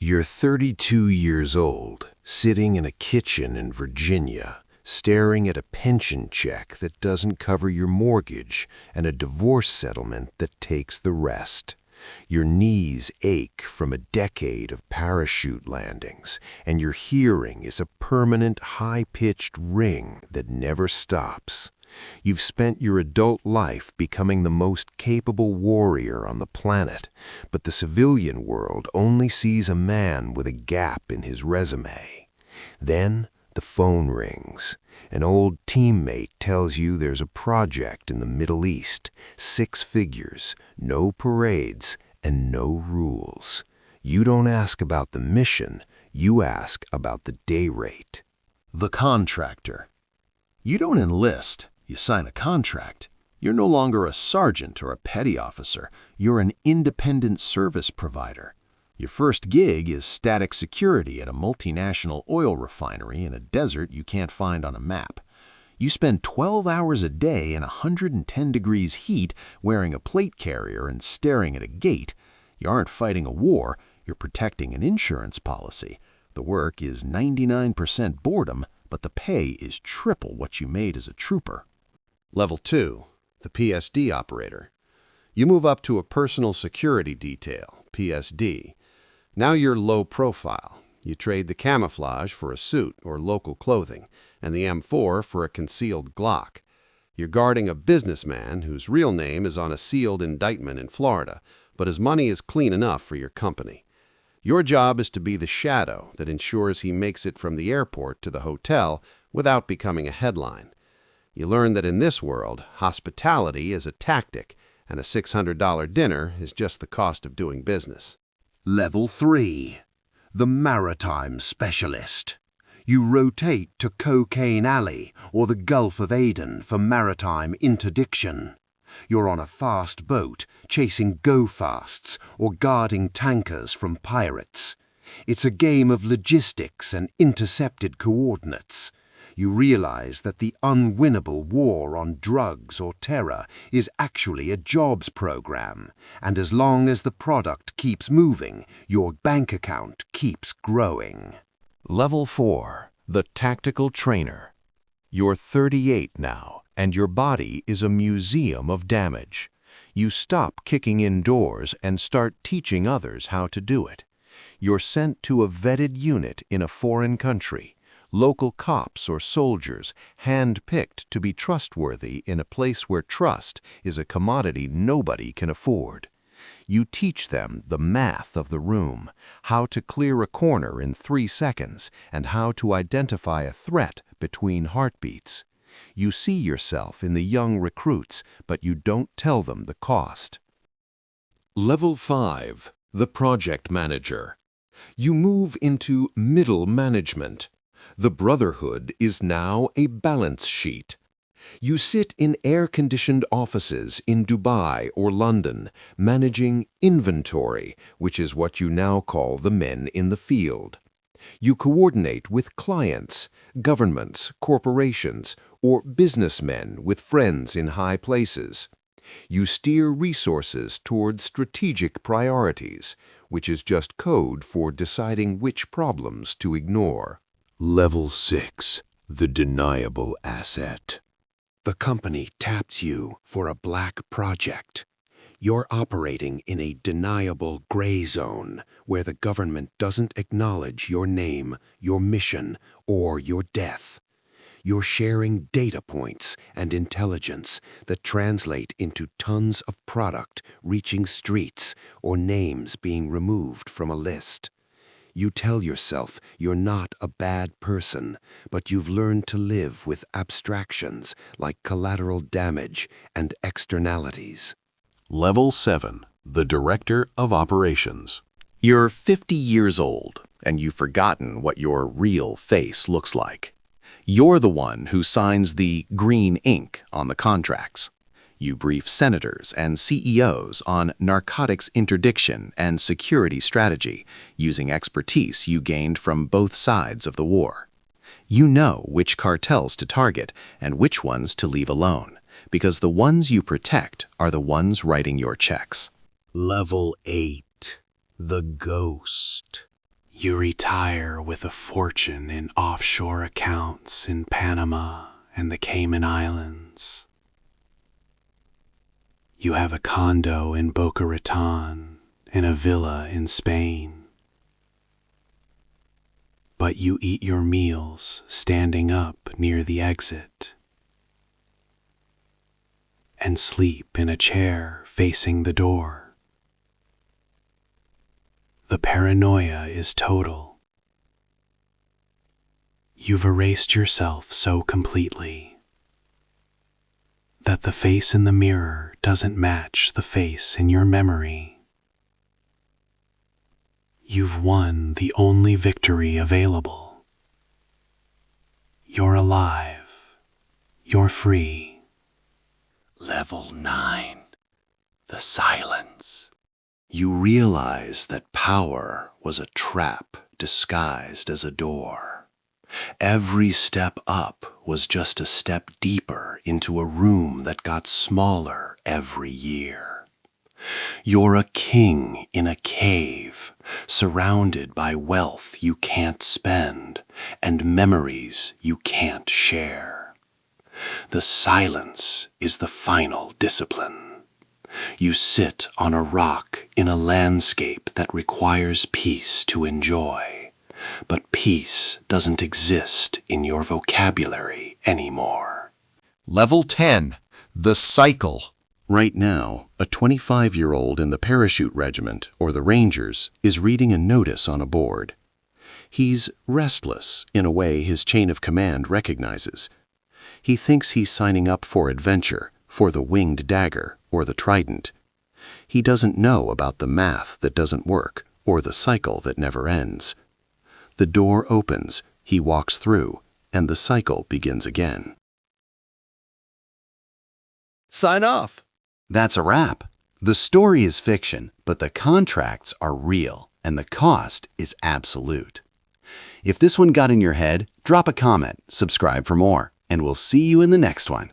You're 32 years old, sitting in a kitchen in Virginia, staring at a pension check that doesn't cover your mortgage and a divorce settlement that takes the rest. Your knees ache from a decade of parachute landings, and your hearing is a permanent high-pitched ring that never stops. You've spent your adult life becoming the most capable warrior on the planet, but the civilian world only sees a man with a gap in his resume. Then the phone rings. An old teammate tells you there's a project in the Middle East, 6 figures, no parades, and no rules. You don't ask about the mission, you ask about the day rate. The contractor. You don't enlist, you sign a contract. You're no longer a sergeant or a petty officer, you're an independent service provider. Your first gig is static security at a multinational oil refinery in a desert you can't find on a map. You spend 12 hours a day in 110 degrees heat wearing a plate carrier and staring at a gate. You aren't fighting a war, you're protecting an insurance policy. The work is 99% boredom, but the pay is triple what you made as a trooper. Level 2, the PSD operator. You move up to a personal security detail, PSD. Now you're low profile. You trade the camouflage for a suit or local clothing, and the M4 for a concealed Glock. You're guarding a businessman whose real name is on a sealed indictment in Florida, but his money is clean enough for your company. Your job is to be the shadow that ensures he makes it from the airport to the hotel without becoming a headline. You learn that in this world, hospitality is a tactic, and a $600 dinner is just the cost of doing business. Level 3. The Maritime Specialist. You rotate to Cocaine Alley or the Gulf of Aden for maritime interdiction. You're on a fast boat, chasing go-fasts or guarding tankers from pirates. It's a game of logistics and intercepted coordinates. You realize that the unwinnable war on drugs or terror is actually a jobs program, and as long as the product keeps moving, your bank account keeps growing. Level 4, the Tactical Trainer. You're 38 now, and your body is a museum of damage. You stop kicking indoors and start teaching others how to do it. You're sent to a vetted unit in a foreign country. Local cops or soldiers, hand-picked to be trustworthy in a place where trust is a commodity nobody can afford. You teach them the math of the room, how to clear a corner in 3 seconds, and how to identify a threat between heartbeats. You see yourself in the young recruits, but you don't tell them the cost. Level 5, the Project Manager. You move into middle management. The Brotherhood is now a balance sheet. You sit in air-conditioned offices in Dubai or London, managing inventory, which is what you now call the men in the field. You coordinate with clients, governments, corporations, or businessmen with friends in high places. You steer resources toward strategic priorities, which is just code for deciding which problems to ignore. Level 6, the Deniable Asset. The company taps you for a black project. You're operating in a deniable gray zone where the government doesn't acknowledge your name, your mission, or your death. You're sharing data points and intelligence that translate into tons of product reaching streets or names being removed from a list. You tell yourself you're not a bad person, but you've learned to live with abstractions like collateral damage and externalities. Level 7, the Director of Operations. You're 50 years old, and you've forgotten what your real face looks like. You're the one who signs the green ink on the contracts. You brief senators and CEOs on narcotics interdiction and security strategy using expertise you gained from both sides of the war. You know which cartels to target and which ones to leave alone, because the ones you protect are the ones writing your checks. Level 8, the Ghost. You retire with a fortune in offshore accounts in Panama and the Cayman Islands. You have a condo in Boca Raton and a villa in Spain. But you eat your meals standing up near the exit and sleep in a chair facing the door. The paranoia is total. You've erased yourself so completely that the face in the mirror doesn't match the face in your memory. You've won the only victory available. You're alive. You're free. Level 9. The silence. You realize that power was a trap disguised as a door. Every step up was just a step deeper into a room that got smaller every year. You're a king in a cave, surrounded by wealth you can't spend and memories you can't share. The silence is the final discipline. You sit on a rock in a landscape that requires peace to enjoy, but peace doesn't exist in your vocabulary anymore. Level 10. The cycle. Right now, a 25-year-old in the parachute regiment or the Rangers is reading a notice on a board. He's restless in a way his chain of command recognizes. He thinks he's signing up for adventure, for the winged dagger or the trident. He doesn't know about the math that doesn't work or the cycle that never ends. The door opens, he walks through, and the cycle begins again. Sign off. That's a wrap. The story is fiction, but the contracts are real, and the cost is absolute. If this one got in your head, drop a comment, subscribe for more, and we'll see you in the next one.